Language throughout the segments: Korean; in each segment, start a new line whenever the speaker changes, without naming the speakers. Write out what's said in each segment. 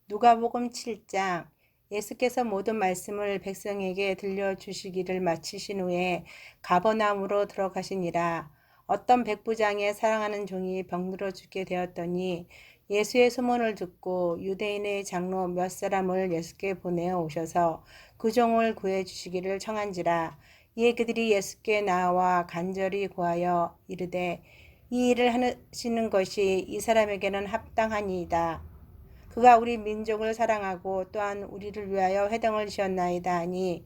누가복음 7장. 예수께서 모든 말씀을 백성에게 들려주시기를 마치신 후에 가버나움으로 들어가시니라. 어떤 백부장의 사랑하는 종이 병들어 죽게 되었더니 예수의 소문을 듣고 유대인의 장로 몇 사람을 예수께 보내어 오셔서 그 종을 구해 주시기를 청한지라. 이에 그들이 예수께 나와 간절히 구하여 이르되 이 일을 하시는 것이 이 사람에게는 합당하니이다. 그가 우리 민족을 사랑하고 또한 우리를 위하여 회당을 지었나이다 하니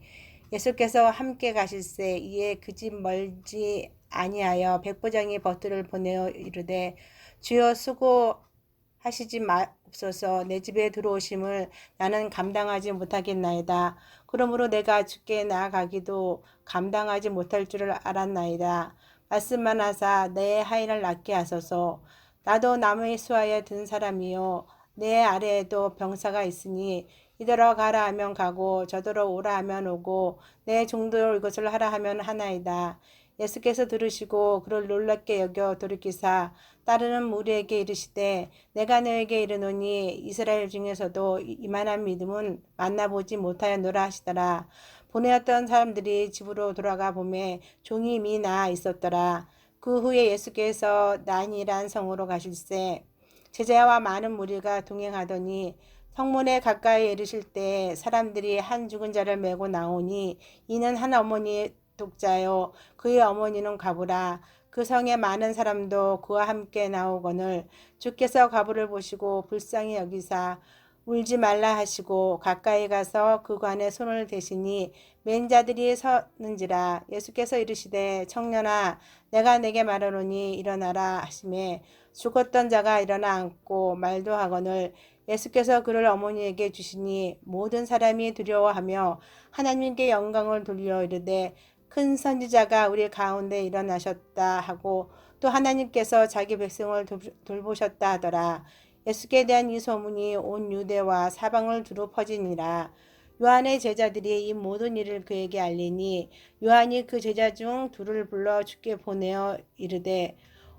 예수께서 함께 가실새 이에 그 집 멀지 아니하여 백부장이 벗들을 보내어 이르되 주여 수고하시지 마옵소서. 내 집에 들어오심을 나는 감당하지 못하겠나이다. 그러므로 내가 주께 나아가기도 감당하지 못할 줄을 알았나이다. 말씀만 하사 내 하인을 낫게 하소서. 나도 나무에 수하에 든 사람이요 내 아래에도 병사가 있으니 이더러 가라 하면 가고 저더러 오라 하면 오고 내 종도 이것을 하라 하면 하나이다. 예수께서 들으시고 그를 놀랍게 여겨 돌이키사 따르는 무리에게 이르시되 내가 너에게 이르노니 이스라엘 중에서도 이만한 믿음은 만나보지 못하였노라 하시더라. 보내었던 사람들이 집으로 돌아가 보매 종이 이미 나아 있었더라. 그 후에 예수께서 나인이란 성으로 가실새 제자와 많은 무리가 동행하더니 성문에 가까이 이르실 때 사람들이 한 죽은 자를 메고 나오니 이는 한 어머니의 독자요 그의 어머니는 과부라. 그 성에 많은 사람도 그와 함께 나오거늘 주께서 과부를 보시고 불쌍히 여기사 울지 말라 하시고 가까이 가서 그 관에 손을 대시니 맨 자들이 서는지라. 예수께서 이르시되 청년아 내가 내게 말하노니 일어나라 하시매 죽었던 자가 일어나 앉고 말도 하거늘 예수께서 그를 어머니에게 주시니 모든 사람이 두려워하며 하나님께 영광을 돌려 이르되 큰 선지자가 우리 가운데 일어나셨다 하고 또 하나님께서 자기 백성을 돌보셨다 하더라. 예수께 대한 이 소문이 온 유대와 사방을 두루 퍼지니라. 요한의 제자들이 이 모든 일을 그에게 알리니 요한이 그 제자 중 둘을 불러 주께 보내어 이르되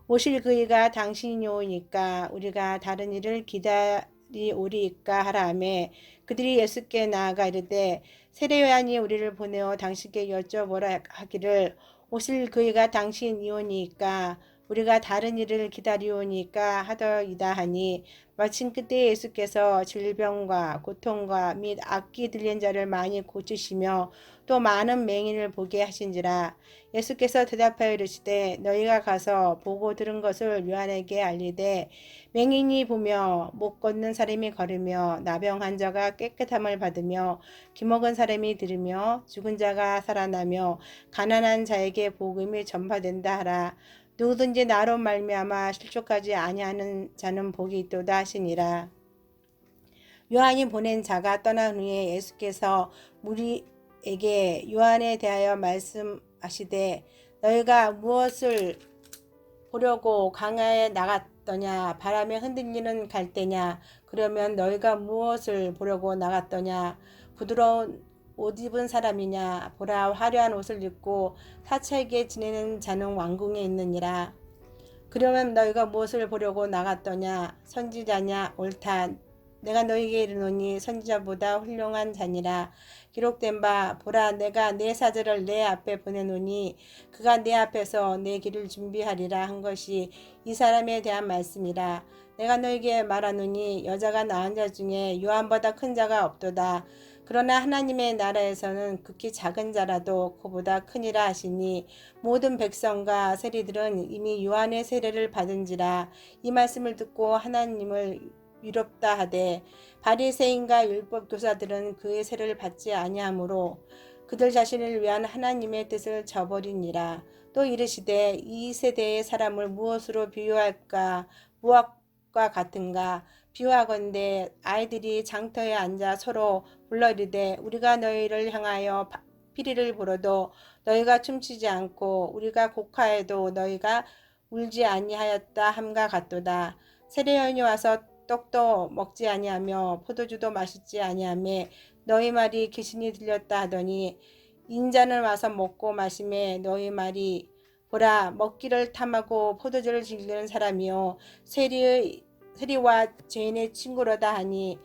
오실 그이가 당신이 오니까 우리가 다른 일을 기다리오리이까 하라 하매 그들이 예수께 나아가 이르되 세례 요한이 우리를 보내어 당신께 여쭤보라 하기를 오실 그이가 당신이 오니까 우리가 다른 일을 기다리오니까 하더이다 하니 마침 그때 예수께서 질병과 고통과 및 악기 들린 자를 많이 고치시며 또 많은 맹인을 보게 하신지라. 예수께서 대답하여 이르시되 너희가 가서 보고 들은 것을 요한에게 알리되 맹인이 보며 못 걷는 사람이 걸으며 나병 환자가 깨끗함을 받으며 기먹은 사람이 들으며 죽은 자가 살아나며 가난한 자에게 복음이 전파된다 하라. 누구든지 나로 말미암아 실족하지 아니하는 자는 복이 있도다 하시니라. 요한이 보낸 자가 떠난 후에 예수께서 무리에게 요한에 대하여 말씀하시되 너희가 무엇을 보려고 강야에 나갔더냐 바람에 흔들리는 갈대냐 그러면 너희가 무엇을 보려고 나갔더냐 부드러운 옷 입은 사람이냐 보라 화려한 옷을 입고 사차게 지내는 자는 왕궁에 있느니라. 그러면 너희가 무엇을 보려고 나갔더냐 선지자냐 옳다. 내가 너희에게 이르노니 선지자보다 훌륭한 자니라. 기록된 바 보라 내가 내 사자를 내 앞에 보내노니 그가 내 앞에서 내 길을 준비하리라 한 것이 이 사람에 대한 말씀이라. 내가 너희에게 말하노니 여자가 낳은 자 중에 요한보다 큰 자가 없도다. 그러나 하나님의 나라에서는 극히 작은 자라도 그보다 크니라 하시니 모든 백성과 세리들은 이미 요한의 세례를 받은지라. 이 말씀을 듣고 하나님을 위롭다 하되 바리새인과 율법 교사들은 그의 세례를 받지 아니하므로 그들 자신을 위한 하나님의 뜻을 저버리니라. 또 이르시되 이 세대의 사람을 무엇으로 비유할까 무엇과 같은가 비유하건대 아이들이 장터에 앉아 서로 불러 이르되 우리가 너희를 향하여 피리를 불어도 너희가 춤추지 않고 우리가 곡하여도 너희가 울지 아니하였다 함과 같도다. 세례요한이 와서 떡도 먹지 아니하며 포도주도 마시지 아니하며 너희 말이 귀신이 들렸다 하더니 인자는 와서 먹고 마시매 너희 말이 보라 먹기를 탐하고 포도주를 즐기는 사람이요 세리와 죄인의 친구로다 하니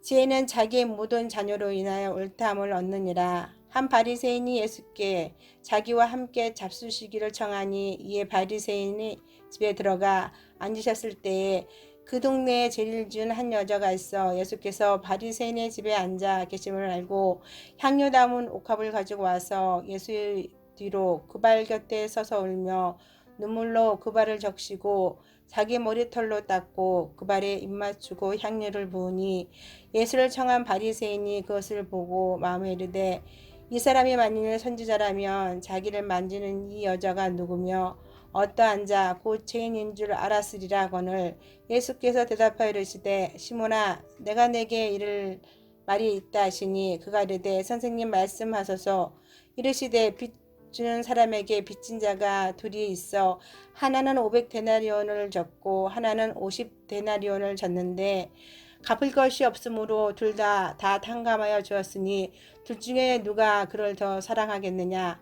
지혜는 자기의 모든 자녀로 인하여 옳다함을 얻느니라. 한 바리새인이 예수께 자기와 함께 잡수시기를 청하니 이에 바리새인이 집에 들어가 앉으셨을 때에 그 동네에 제일 준 한 여자가 있어 예수께서 바리새인의 집에 앉아 계심을 알고 향료 담은 옥합을 가지고 와서 예수의 뒤로 그 발 곁에 서서 울며 눈물로 그 발을 적시고 자기 머리털로 닦고 그 발에 입 맞추고 향료를 부으니 예수를 청한 바리새인이 그것을 보고 마음에 이르되 이 사람이 만일 선지자라면 자기를 만지는 이 여자가 누구며 어떠한 자 곧 죄인인 줄 알았으리라 하거늘 예수께서 대답하여 이르시되 시몬아 내가 내게 이를 말이 있다 하시니 그가 이르되 선생님 말씀하소서. 이르시되 빚 주는 사람에게 빚진 자가 둘이 있어 하나는 500데나리온을 졌고 하나는 50데나리온을 졌는데 갚을 것이 없으므로 둘 다 탕감하여 주었으니 둘 중에 누가 그를 더 사랑하겠느냐.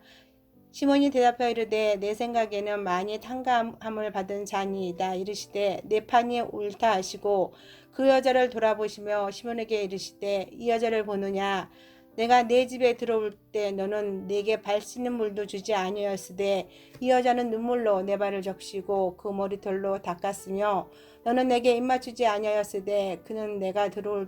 시몬이 대답하여 이르되 내 생각에는 많이 탕감함을 받은 자니이다. 이르시되 내 판이 옳다 하시고 그 여자를 돌아보시며 시몬에게 이르시되 이 여자를 보느냐. 내가 내 집에 들어올 때 너는 내게 발 씻는 물도 주지 아니하였으되 이 여자는 눈물로 내 발을 적시고 그 머리털로 닦았으며 너는 내게 입맞추지 아니하였으되 그는 내가 들어올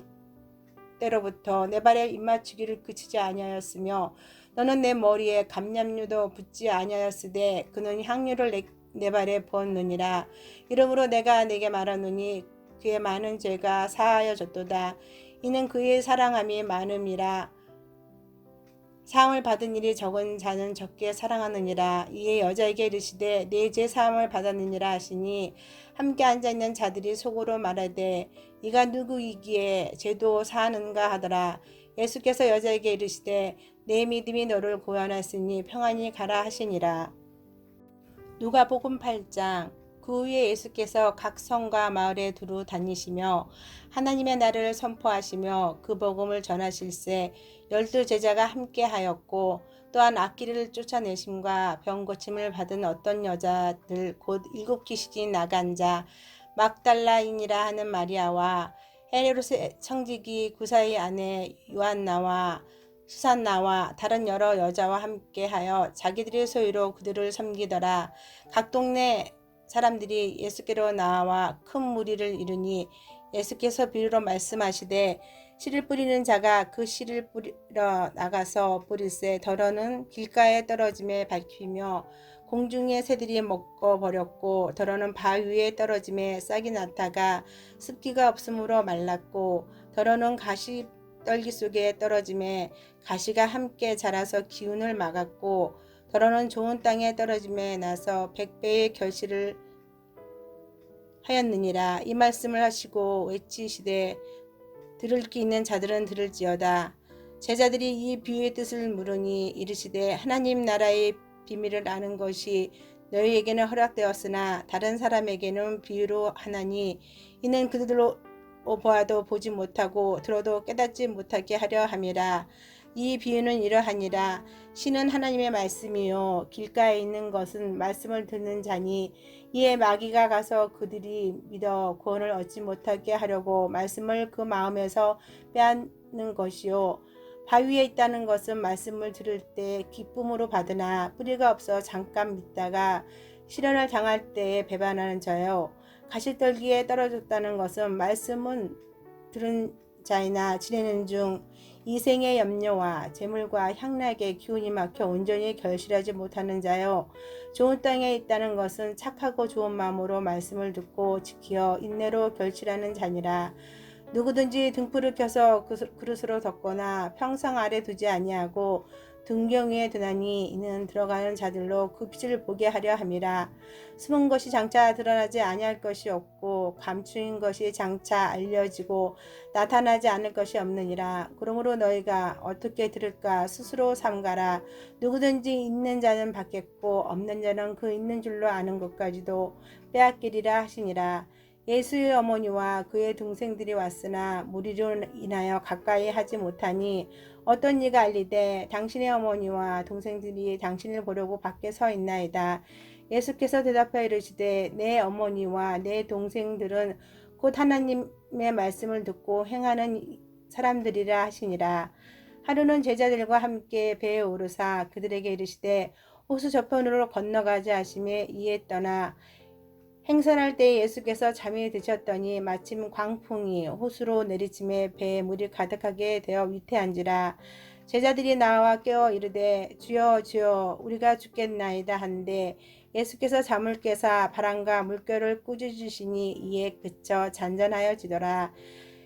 때로부터 내 발에 입맞추기를 그치지 아니하였으며 너는 내 머리에 감람류도 붓지 아니하였으되 그는 향유를 내 발에 부었느니라. 이러므로 내가 네게 말하노니 그의 많은 죄가 사하여졌도다. 이는 그의 사랑함이 많음이라. 사함을 받은 일이 적은 자는 적게 사랑하느니라. 이에 여자에게 이르시되 내 죄 사함을 받았느니라 하시니 함께 앉아있는 자들이 속으로 말하되 이가 누구이기에 죄도 사하는가 하더라. 예수께서 여자에게 이르시되 내 믿음이 너를 구원하였으니 평안히 가라 하시니라. 누가복음 8장. 그 후에 예수께서 각 성과 마을에 두루 다니시며 하나님의 나라를 선포하시며 그 복음을 전하실세 12 제자가 함께 하였고 또한 악기를 쫓아내심과 병 고침을 받은 어떤 여자들 곧 7 귀신이 나간 자 막달라인이라 하는 마리아와 헤롯의 청지기 구사의 아내 요한나와 수산나와 다른 여러 여자와 함께하여 자기들의 소유로 그들을 섬기더라. 각 동네 사람들이 예수께로 나와 큰 무리를 이루니 예수께서 비유로 말씀하시되 씨를 뿌리는 자가 그 씨를 뿌리러 나가서 뿌릴새 더러는 길가에 떨어짐에 밟히며 공중의 새들이 먹어 버렸고 더러는 바위 위에 떨어짐에 싹이 나다가 습기가 없으므로 말랐고 더러는 가시 떨기 속에 떨어짐에 가시가 함께 자라서 기운을 막았고 더러는 좋은 땅에 떨어짐에 나서 100배의 결실을 하였느니라. 이 말씀을 하시고 외치시되 들을 귀 있는 자들은 들을지어다. 제자들이 이 비유의 뜻을 물으니 이르시되 하나님 나라의 비밀을 아는 것이 너희에게는 허락되었으나 다른 사람에게는 비유로 하나니 이는 그들로 보아도 보지 못하고 들어도 깨닫지 못하게 하려 함이라. 이 비유는 이러하니라. 신은 하나님의 말씀이요 길가에 있는 것은 말씀을 듣는 자니 이에 마귀가 가서 그들이 믿어 구원을 얻지 못하게 하려고 말씀을 그 마음에서 빼앗는 것이요 바위에 있다는 것은 말씀을 들을 때 기쁨으로 받으나 뿌리가 없어 잠깐 믿다가 시련을 당할 때에 배반하는 자요 가시떨기에 떨어졌다는 것은 말씀은 들은 자이나 지내는 중 이생의 염려와 재물과 향락의 기운이 막혀 온전히 결실하지 못하는 자요. 좋은 땅에 있다는 것은 착하고 좋은 마음으로 말씀을 듣고 지키어 인내로 결실하는 자니라. 누구든지 등불을 켜서 그릇으로 덮거나 평상 아래 두지 아니하고 등경 위에 두나니 이는 들어가는 자들로 그 빛을 보게 하려 함이라. 숨은 것이 장차 드러나지 아니할 것이 없고 감추인 것이 장차 알려지고 나타나지 않을 것이 없느니라. 그러므로 너희가 어떻게 들을까 스스로 삼가라. 누구든지 있는 자는 받겠고 없는 자는 그 있는 줄로 아는 것까지도 빼앗기리라 하시니라. 예수의 어머니와 그의 동생들이 왔으나 무리로 인하여 가까이 하지 못하니 어떤 이가 알리되 당신의 어머니와 동생들이 당신을 보려고 밖에 서 있나이다. 예수께서 대답하여 이르시되 내 어머니와 내 동생들은 곧 하나님의 말씀을 듣고 행하는 사람들이라 하시니라. 하루는 제자들과 함께 배에 오르사 그들에게 이르시되 호수 저편으로 건너가자 하시매 이에 떠나 행선할 때에 예수께서 잠이 드셨더니 마침 광풍이 호수로 내리침에 배에 물이 가득하게 되어 위태한지라. 제자들이 나와 깨어 이르되 주여 주여 우리가 죽겠나이다 한데 예수께서 잠을 깨사 바람과 물결을 꾸짖으시니 이에 그쳐 잔잔하여지더라.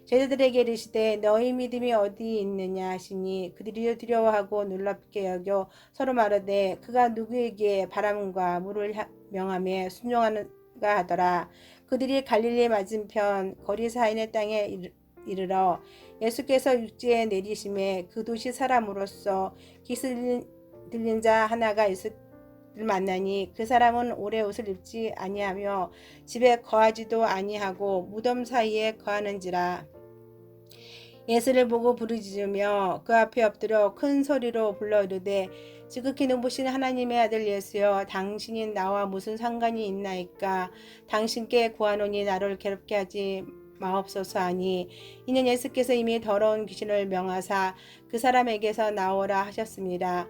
제자들에게 이르시되 너희 믿음이 어디 있느냐 하시니 그들이 두려워하고 놀랍게 여겨 서로 말하되 그가 누구에게 바람과 물을 명하며 순종하는가 하더라. 그들이 갈릴리 맞은편 거리사인의 땅에 이르러 예수께서 육지에 내리심에 그 도시 사람으로서 깃을 들린 자 하나가 예수를 만나니 그 사람은 오래 옷을 입지 아니하며 집에 거하지도 아니하고 무덤 사이에 거하는지라. 예수를 보고 부르짖으며 그 앞에 엎드려 큰 소리로 불러 이르되 지극히 눈부신 하나님의 아들 예수여 당신이 나와 무슨 상관이 있나이까. 당신께 구하노니 나를 괴롭게 하지 마옵소서 하니 이는 예수께서 이미 더러운 귀신을 명하사 그 사람에게서 나오라 하셨습니다.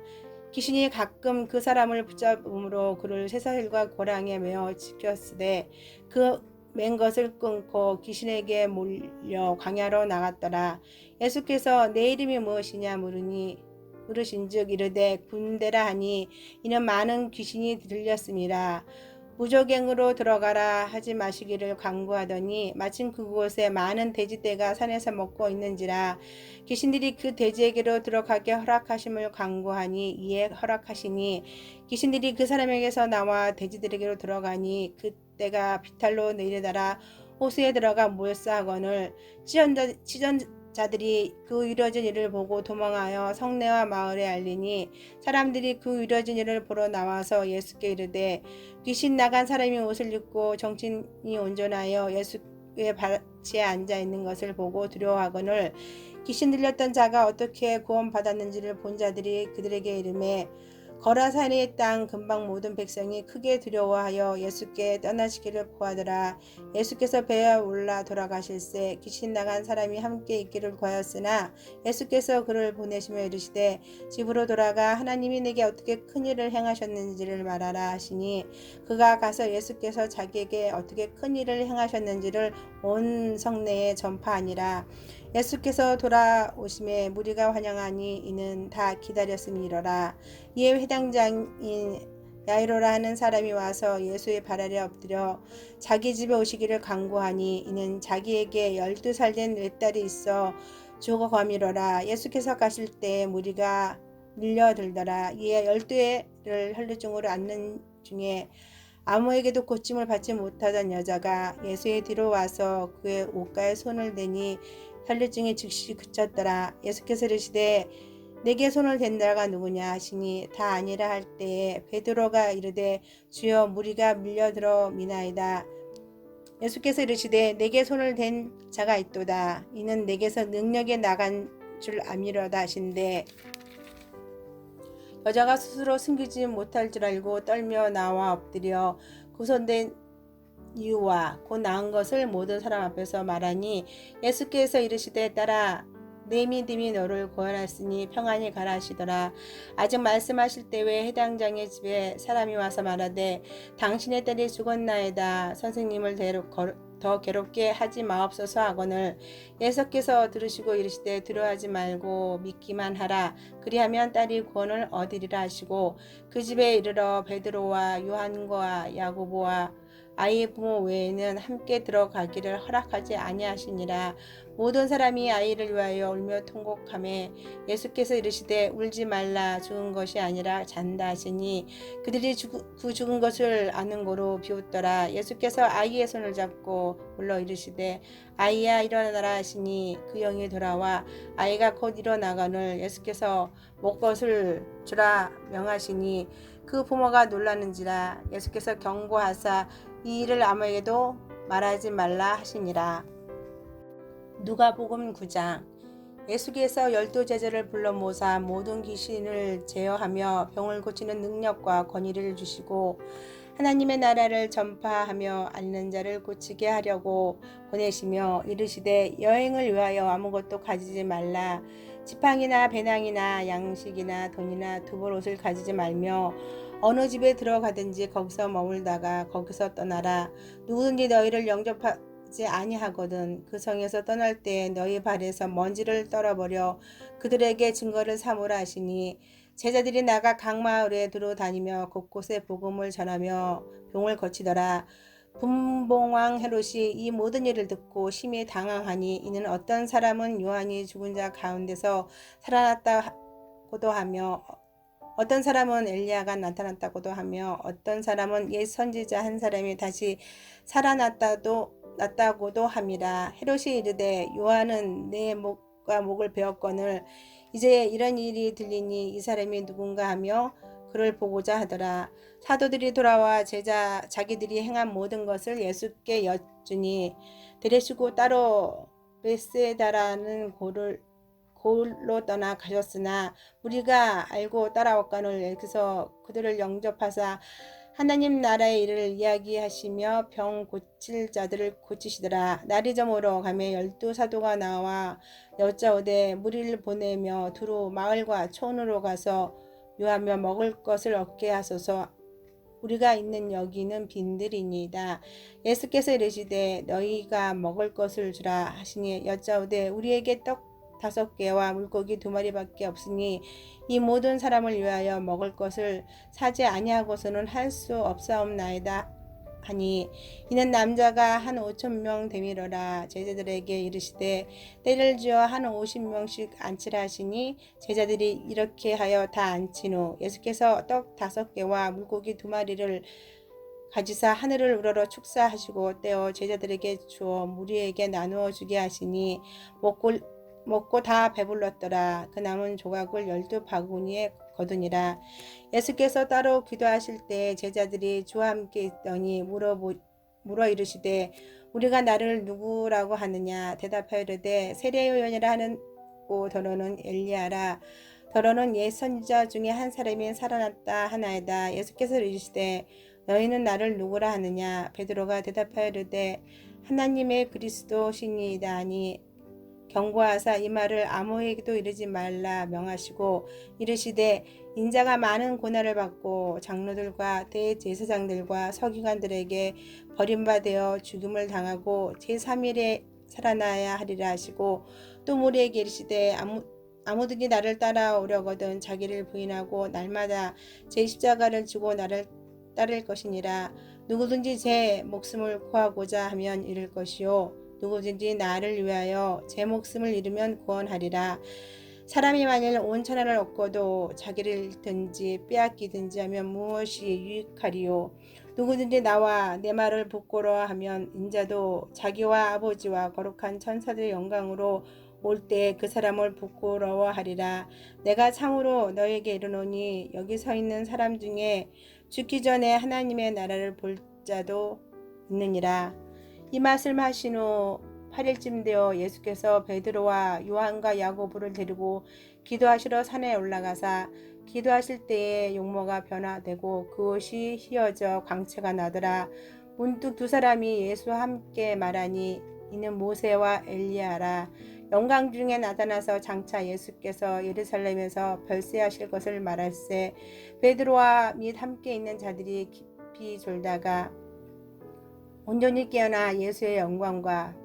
귀신이 가끔 그 사람을 붙잡음으로 그를 쇠사슬과 고랑에 매어 지켰으되 그 맨 것을 끊고 귀신에게 몰려 광야로 나갔더라. 예수께서 내 이름이 무엇이냐 물으신즉 이르되 군대라 하니 이는 많은 귀신이 들렸습니다. 무조갱으로 들어가라 하지 마시기를 강구하더니 마침 그곳에 많은 돼지떼가 산에서 먹고 있는지라. 귀신들이 그 돼지에게로 들어가게 허락하심을 강구하니 이에 허락하시니 귀신들이 그 사람에게서 나와 돼지들에게로 들어가니 그때가 비탈로 내리다라 호수에 들어가 모여싸거늘 치전자들이 그 이루어진 일을 보고 도망하여 성내와 마을에 알리니 사람들이 그 이루어진 일을 보러 나와서 예수께 이르되 귀신 나간 사람이 옷을 입고 정신이 온전하여 예수의 밭에 앉아 있는 것을 보고 두려워하거늘 귀신 들렸던 자가 어떻게 구원받았는지를 본 자들이 그들에게 이르매 거라사니의 땅 근방 모든 백성이 크게 두려워하여 예수께 떠나시기를 구하더라. 예수께서 배에 올라 돌아가실새 귀신 나간 사람이 함께 있기를 구하였으나 예수께서 그를 보내시며 이르시되 집으로 돌아가 하나님이 내게 어떻게 큰 일을 행하셨는지를 말하라 하시니 그가 가서 예수께서 자기에게 어떻게 큰 일을 행하셨는지를 온 성내에 전파하니라. 예수께서 돌아오심에 무리가 환영하니 이는 다 기다렸음이로라. 이에 회당장인 야이로라 하는 사람이 와서 예수의 발 아래 엎드려 자기 집에 오시기를 간구하니 이는 자기에게 12살 된 외딸이 있어 죽어가미로라. 예수께서 가실 때 무리가 밀려들더라. 이에 12회를 혈루증으로 앓는 중에 아무에게도 고침을 받지 못하던 여자가 예수의 뒤로 와서 그의 옷가에 손을 대니 혈루증이 즉시 그쳤더라. 예수께서 이르시되 내게 손을 댄 자가 누구냐 하시니 다 아니라 할 때에 베드로가 이르되 주여 무리가 밀려들어 미나이다. 예수께서 이르시되 내게 손을 댄 자가 있도다. 이는 내게서 능력이 나간 줄 아미로다 하신대 여자가 스스로 숨기지 못할 줄 알고 떨며 나와 엎드려 그 손댄 이유와 곧 나은 것을 모든 사람 앞에서 말하니 예수께서 이르시되 딸아 내 믿음이 너를 구원하였으니 평안히 가라 하시더라. 아직 말씀하실 때에 해당장의 집에 사람이 와서 말하되 당신의 딸이 죽었나이다. 선생님을 더 괴롭게 하지 마옵소서 하거늘 예수께서 들으시고 이르시되 두려워하지 말고 믿기만 하라. 그리하면 딸이 구원을 얻으리라 하시고 그 집에 이르러 베드로와 요한과 야고보와 아이의 부모 외에는 함께 들어가기를 허락하지 아니하시니라. 모든 사람이 아이를 위하여 울며 통곡하매 예수께서 이르시되 울지 말라. 죽은 것이 아니라 잔다 하시니 그들이 그 죽은 것을 아는 고로 비웃더라. 예수께서 아이의 손을 잡고 불러 이르시되 아이야 일어나라 하시니 그 영이 돌아와 아이가 곧 일어나거늘 예수께서 목것을 주라 명하시니 그 부모가 놀라는지라. 예수께서 경고하사 이 일을 아무에게도 말하지 말라 하시니라. 누가복음 9장. 예수께서 12제자를 불러 모사 모든 귀신을 제어하며 병을 고치는 능력과 권위를 주시고 하나님의 나라를 전파하며 앓는 자를 고치게 하려고 보내시며 이르시되 여행을 위하여 아무것도 가지지 말라. 지팡이나 배낭이나 양식이나 돈이나 두벌 옷을 가지지 말며 어느 집에 들어가든지 거기서 머물다가 거기서 떠나라. 누구든지 너희를 영접하지 아니하거든 그 성에서 떠날 때에 너희 발에서 먼지를 떨어버려 그들에게 증거를 삼으라 하시니, 제자들이 나가 각 마을에 두루 다니며 곳곳에 복음을 전하며 병을 고치더라. 분봉왕 헤롯이 이 모든 일을 듣고 심히 당황하니, 이는 어떤 사람은 요한이 죽은 자 가운데서 살아났다고도 하며 어떤 사람은 엘리야가 나타났다고도 하며 어떤 사람은 옛 선지자 한 사람이 다시 살아났다고도 함이라. 헤롯이 이르되 요한은 내 목과 목을 베었거늘 이제 이런 일이 들리니 이 사람이 누군가 하며 그를 보고자 하더라. 사도들이 돌아와 자기들이 행한 모든 것을 예수께 여쭈니, 데리시고 따로 베세다라는 골로 떠나 가셨으나 우리가 알고 따라왔거늘 여기서 그들을 영접하사 하나님 나라의 일을 이야기하시며 병 고칠 자들을 고치시더라. 날이 저물어 가매 12사도가 나와 여짜오되 무리를 보내며 두루 마을과 촌으로 가서 유하며 먹을 것을 얻게 하소서. 우리가 있는 여기는 빈들이니이다. 예수께서 이르시되 너희가 먹을 것을 주라 하시니 여짜오되 우리에게 떡 5개와 물고기 2마리밖에 없으니 이 모든 사람을 위하여 먹을 것을 사지 아니하고서는 할 수 없사옵나이다 하니, 이는 남자가 한 5,000명 되미러라. 제자들에게 이르시되 때를 지어 한 50명씩 앉히라 하시니, 제자들이 이렇게 하여 다 앉힌 후 예수께서 떡 5개와 물고기 2마리를 가지사 하늘을 우러러 축사하시고 떼어 제자들에게 주어 무리에게 나누어 주게 하시니, 먹고 다 배불렀더라. 그 남은 조각을 12바구니에 거두니라. 예수께서 따로 기도하실 때 제자들이 주와 함께 있더니 물어 이르시되 우리가 나를 누구라고 하느냐. 대답하여 이르되 세례 요한이라 하는고 더러는 엘리야라. 더러는 옛 선지자 중에 한 사람이 살아났다 하나이다. 예수께서 이르시되 너희는 나를 누구라 하느냐. 베드로가 대답하여 이르되 하나님의 그리스도시니이다 하니, 경고하사 이 말을 아무에게도 이르지 말라 명하시고 이르시되 인자가 많은 고난을 받고 장로들과 대제사장들과 서기관들에게 버림받아 죽임을 당하고 제3일에 살아나야 하리라 하시고, 또 무리에게 이르시되 아무든지 나를 따라오려거든 자기를 부인하고 날마다 제 십자가를 지고 나를 따를 것이니라. 누구든지 제 목숨을 구하고자 하면 잃을 것이요 누구든지 나를 위하여 제 목숨을 잃으면 구원하리라. 사람이 만일 온 천하를 얻고도 자기를 잃든지 빼앗기든지 하면 무엇이 유익하리요. 누구든지 나와 내 말을 부끄러워하면 인자도 자기와 아버지와 거룩한 천사들의 영광으로 올 때 그 사람을 부끄러워하리라. 내가 참으로 너에게 이르노니 여기 서 있는 사람 중에 죽기 전에 하나님의 나라를 볼 자도 있느니라. 이 말씀을 하신 후 8일쯤 되어 예수께서 베드로와 요한과 야고보를 데리고 기도하시러 산에 올라가사 기도하실 때에 용모가 변화되고 그 옷이 휘어져 광채가 나더라. 문득 두 사람이 예수와 함께 말하니 이는 모세와 엘리야라. 영광 중에 나타나서 장차 예수께서 예루살렘에서 별세하실 것을 말할세, 베드로와 및 함께 있는 자들이 깊이 졸다가 온전히 깨어나 예수의 영광과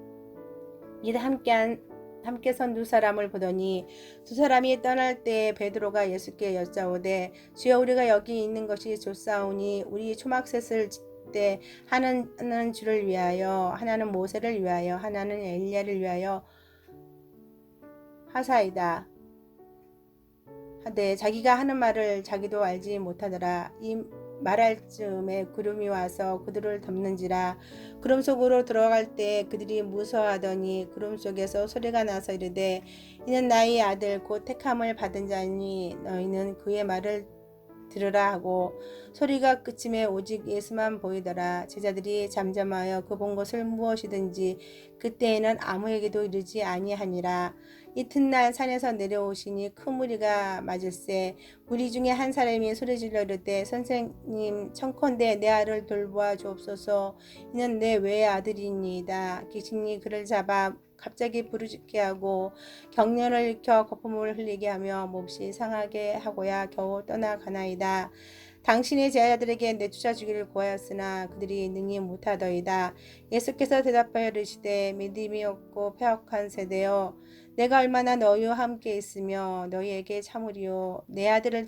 이 함께 선 두 사람을 보더니, 두 사람이 떠날 때 베드로가 예수께 여짜오되 주여 우리가 여기 있는 것이 좋사오니 우리 초막셋을 때 하나는 주를 위하여 하나는 모세를 위하여 하나는 엘리야를 위하여 하사이다 하되 자기가 하는 말을 자기도 알지 못하더라. 이 말할 즈음에 구름이 와서 그들을 덮는지라. 구름 속으로 들어갈 때 그들이 무서워하더니 구름 속에서 소리가 나서 이르되 이는 나의 아들 곧 택함을 받은 자니 너희는 그의 말을 들으라 하고 소리가 그침에 오직 예수만 보이더라. 제자들이 잠잠하여 그 본 것을 무엇이든지 그때에는 아무에게도 이르지 아니하니라. 이튿날 산에서 내려오시니 큰 무리가 맞을세 무리 중에 한 사람이 소리질러 이르되 선생님 청컨대 내 아를 돌보아 주옵소서. 이는 내 외아들이니이다. 귀신이 그를 잡아 갑자기 부르짖게 하고 경련을 일으켜 거품을 흘리게 하며 몹시 상하게 하고야 겨우 떠나가나이다. 당신의 제자들에게 내쫓아 주기를 구하였으나 그들이 능히 못하더이다. 예수께서 대답하여 이르시되 믿음이 없고 패역한 세대여 내가 얼마나 너희와 함께 있으며 너희에게 참으리요. 내 아들을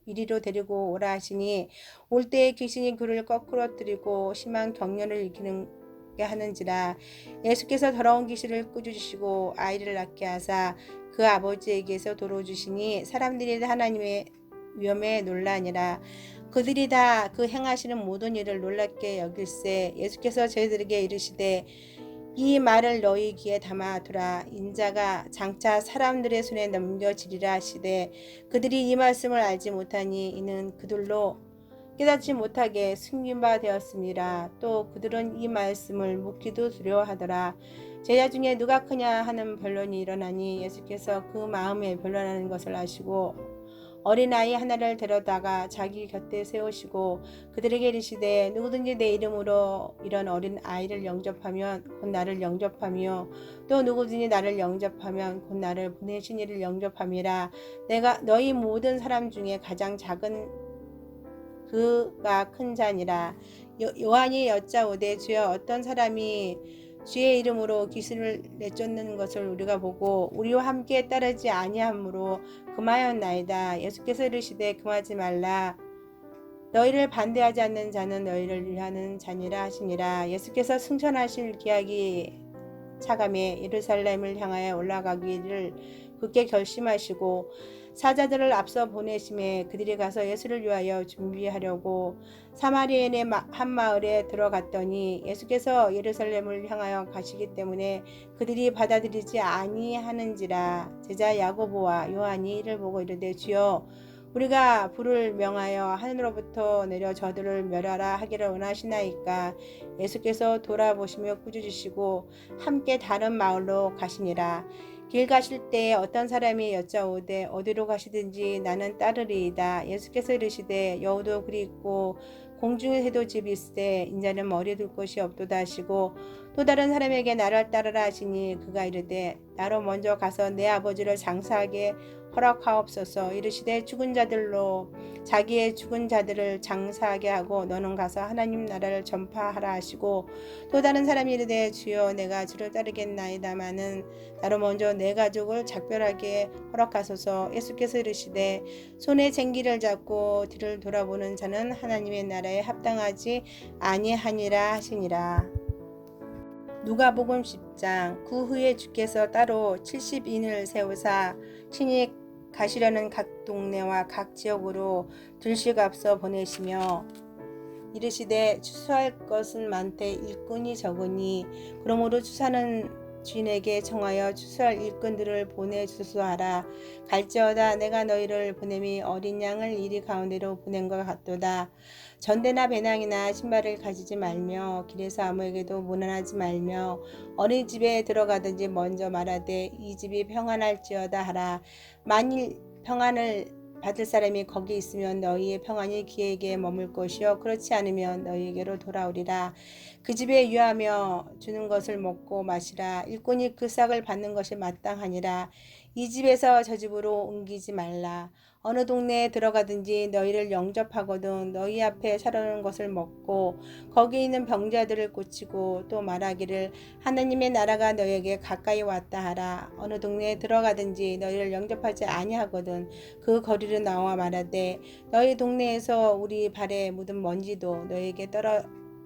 이리로 데리고 오라 하시니 올 때에 귀신이 그를 거꾸로 들이고 심한 경련을 일으키는 하는지라. 예수께서 더러운 귀신을 꾸짖으시고 아이를 낳게 하사 그 아버지에게서 도로 주시니 사람들이 하나님의 위엄에 놀라니라. 그들이 다 그 행하시는 모든 일을 놀랍게 여길세 예수께서 저희들에게 이르시되 이 말을 너희 귀에 담아두라. 인자가 장차 사람들의 손에 넘겨지리라 하시되 그들이 이 말씀을 알지 못하니 이는 그들로 깨닫지 못하게 숨긴 바 되었습니다. 또 그들은 이 말씀을 묻기도 두려워하더라. 제자 중에 누가 크냐 하는 변론이 일어나니 예수께서 그 마음에 변론하는 것을 아시고 어린아이 하나를 데려다가 자기 곁에 세우시고 그들에게 이르시되 누구든지 내 이름으로 이런 어린 아이를 영접하면 곧 나를 영접하며 또 누구든지 나를 영접하면 곧 나를 보내신 이를 영접함이라. 내가 너희 모든 사람 중에 가장 작은 그가 큰 자니라. 요한이 여짜오되 주여 어떤 사람이 주의 이름으로 귀신을 내쫓는 것을 우리가 보고 우리와 함께 따르지 아니하므로 금하였나이다. 예수께서 이르시되 금하지 말라. 너희를 반대하지 않는 자는 너희를 위하는 자니라 하시니라. 예수께서 승천하실 기약이 차감에 예루살렘을 향하여 올라가기를 굳게 결심하시고 사자들을 앞서 보내심에 그들이 가서 예수를 위하여 준비하려고 사마리아인의 한 마을에 들어갔더니 예수께서 예루살렘을 향하여 가시기 때문에 그들이 받아들이지 아니하는지라. 제자 야고보와 요한이 이를 보고 이르되 주여 우리가 불을 명하여 하늘로부터 내려 저들을 멸하라 하기를 원하시나이까. 예수께서 돌아보시며 꾸짖으시고 함께 다른 마을로 가시니라. 길 가실 때에 어떤 사람이 여짜오되 어디로 가시든지 나는 따르리이다. 예수께서 이르시되 여우도 그리 있고 공중에도 집이 있으되 인자는 머리 둘 곳이 없도다 하시고 또 다른 사람에게 나를 따르라 하시니 그가 이르되 나로 먼저 가서 내 아버지를 장사하게 허락하옵소서. 이르시되 죽은 자들로 자기의 죽은 자들을 장사하게 하고 너는 가서 하나님 나라를 전파하라 하시고 또 다른 사람이 이르되 주여 내가 주를 따르겠나이다마는 나로 먼저 내 가족을 작별하게 허락하소서. 예수께서 이르시되 손에 쟁기를 잡고 뒤를 돌아보는 자는 하나님의 나라에 합당하지 아니하니라 하시니라. 누가복음 10장. 그 후에 주께서 따로 70인을 세우사 친히 가시려는 각 동네와 각 지역으로 들씩 앞서 보내시며 이르시되 추수할 것은 많되 일꾼이 적으니 그러므로 추수하는 주인에게 청하여 추수할 일꾼들을 보내주소서 하라. 갈지어다 내가 너희를 보냄이 어린 양을 이리 가운데로 보낸 것 같도다. 전대나 배낭이나 신발을 가지지 말며 길에서 아무에게도 문안하지 말며 어린이집에 들어가든지 먼저 말하되 이 집이 평안할지어다 하라. 만일 평안을 받을 사람이 거기 있으면 너희의 평안이 그에게 머물 것이요 그렇지 않으면 너희에게로 돌아오리라. 그 집에 유하며 주는 것을 먹고 마시라. 일꾼이 그 싹을 받는 것이 마땅하니라. 이 집에서 저 집으로 옮기지 말라. 어느 동네에 들어가든지 너희를 영접하거든 너희 앞에 차려놓은 것을 먹고 거기 있는 병자들을 고치고 또 말하기를 하나님의 나라가 너희에게 가까이 왔다 하라. 어느 동네에 들어가든지 너희를 영접하지 아니하거든 그 거리로 나와 말하되 너희 동네에서 우리 발에 묻은 먼지도 너희에게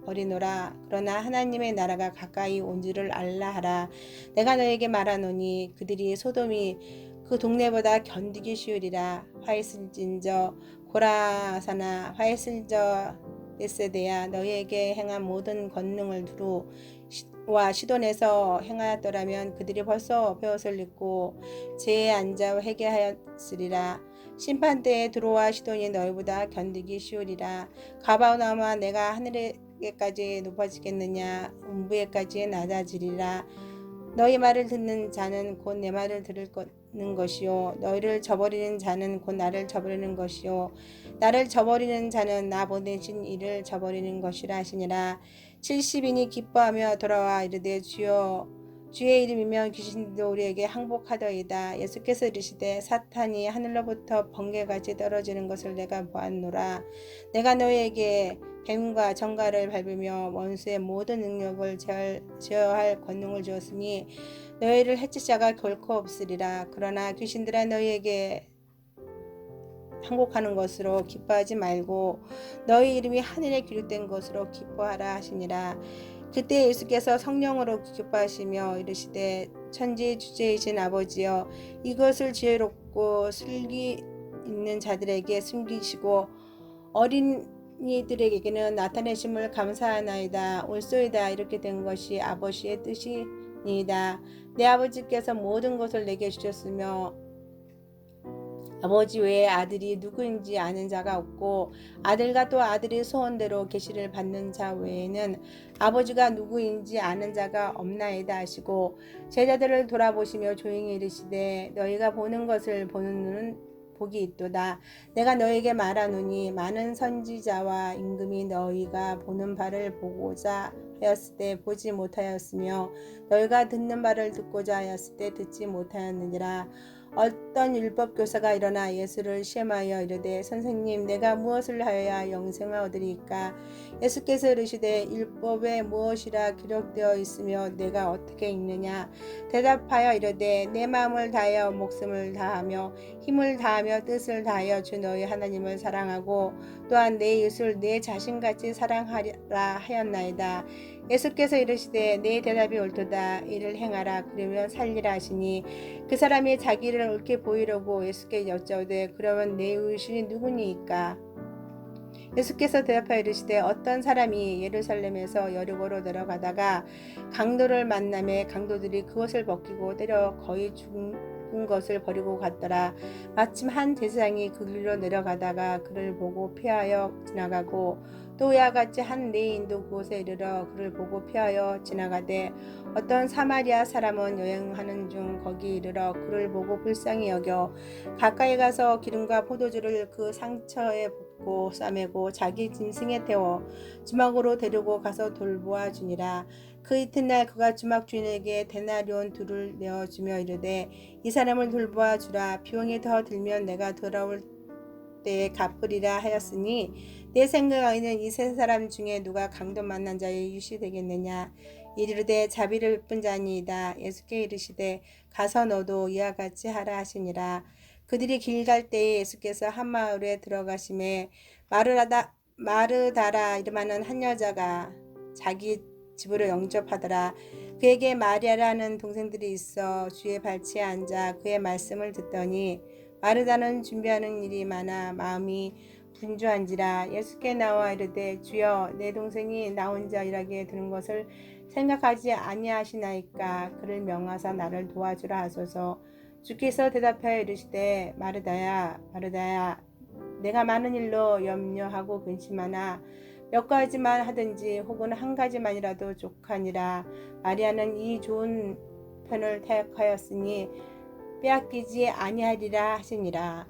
버리노라. 그러나 하나님의 나라가 가까이 온 줄을 알라 하라. 내가 너에게 말하노니 그들이 소돔이 그 동네보다 견디기 쉬우리라. 화 있을진저 고라사나 화 있을저 베세대야 너희에게 행한 모든 권능을 두루 와 시돈에서 행하였더라면 그들이 벌써 베옷을 입고 제에 앉아 회개하였으리라. 심판대에 들어와 시돈이 너희보다 견디기 쉬우리라. 가버나움아 내가 하늘에까지 높아지겠느냐 음부에까지 낮아지리라. 너희 말을 듣는 자는 곧 내 말을 들을 것이요 너희를 저버리는 자는 곧 나를 저버리는 것이요 나를 저버리는 자는 나 보내신 이를 저버리는 것이라 하시니라. 70인이 기뻐하며 돌아와 이르되 주여 주의 이름이면 귀신도 우리에게 항복하더이다. 예수께서 이르시되 사탄이 하늘로부터 번개같이 떨어지는 것을 내가 보았노라. 내가 너희에게 뱀과 정갈을 밟으며 원수의 모든 능력을 제어할 권능을 주었으니 너희를 해칠 자가 결코 없으리라. 그러나 귀신들아 너희에게 항복하는 것으로 기뻐하지 말고 너희 이름이 하늘에 기록된 것으로 기뻐하라 하시니라. 그때 예수께서 성령으로 기뻐하시며 이르시되 천지 주제이신 아버지여 이것을 지혜롭고 슬기 있는 자들에게 숨기시고 어린이들에게는 나타내심을 감사하나이다. 옳소이다. 이렇게 된 것이 아버지의 뜻이니이다. 내 아버지께서 모든 것을 내게 주셨으며 아버지 외에 아들이 누구인지 아는 자가 없고 아들과 또 아들이 소원대로 계시를 받는 자 외에는 아버지가 누구인지 아는 자가 없나이다 하시고 제자들을 돌아보시며 조용히 이르시되 너희가 보는 것을 보는 눈은 복이 있도다. 내가 너희에게 말하노니 많은 선지자와 임금이 너희가 보는 바를 보고자 하였을 때 보지 못하였으며 너희가 듣는 바를 듣고자 하였을 때 듣지 못하였느니라. 어떤 율법 교사가 일어나 예수를 시험하여 이르되 선생님 내가 무엇을 하여야 영생을 얻으리까? 예수께서 이르시되 율법에 무엇이라 기록되어 있으며 내가 어떻게 읽느냐? 대답하여 이르되 내 마음을 다하여 목숨을 다하며 힘을 다하며 뜻을 다하여 주 너희 하나님을 사랑하고 또한 내 이웃을 내 자신같이 사랑하라 하였나이다. 예수께서 이르시되 내 대답이 옳도다. 이를 행하라. 그러면 살리라 하시니 그 사람이 자기를 옳게 보이려고 예수께 여짜오되 그러면 내 이웃이 누구니이까? 예수께서 대답하여 이르시되 어떤 사람이 예루살렘에서 여리고로 내려가다가 강도를 만나매 강도들이 그것을 벗기고 때려 거의 죽은 것을 버리고 갔더라. 마침 한 제사장이 그 길로 내려가다가 그를 보고 피하여 지나가고 또 이와 같이 한 레위인도 그곳에 이르러 그를 보고 피하여 지나가되 어떤 사마리아 사람은 여행하는 중 거기 이르러 그를 보고 불쌍히 여겨 가까이 가서 기름과 포도주를 그 상처에 붓고 싸매고 자기 짐승에 태워 주막으로 데리고 가서 돌보아 주니라. 그 이튿날 그가 주막 주인에게 데나리온 둘을 내어주며 이르되 이 사람을 돌보아 주라. 비용이 더 들면 내가 돌아올 때에 갚으리라 하였으니 내 생각에는 이 세 사람 중에 누가 강도 만난 자의 유시 되겠느냐? 이르되 자비를 베푼 자니이다. 예수께 이르시되 가서 너도 이와 같이 하라 하시니라. 그들이 길 갈 때에 예수께서 한 마을에 들어가심에 마르다라 이름하는 한 여자가 자기 집으로 영접하더라. 그에게 마리아라는 동생들이 있어 주의 발치에 앉아 그의 말씀을 듣더니 마르다는 준비하는 일이 많아 마음이 분주한지라. 예수께 나와 이르되 주여 내 동생이 나 혼자 일하게 드는 것을 생각하지 아니하시나이까? 그를 명하사 나를 도와주라 하소서. 주께서 대답하여 이르시되 마르다야 마르다야 내가 많은 일로 염려하고 근심하나 몇 가지만 하든지 혹은 한 가지만이라도 족하니라. 마리아는 이 좋은 편을 택하였으니 빼앗기지 아니하리라 하시니라.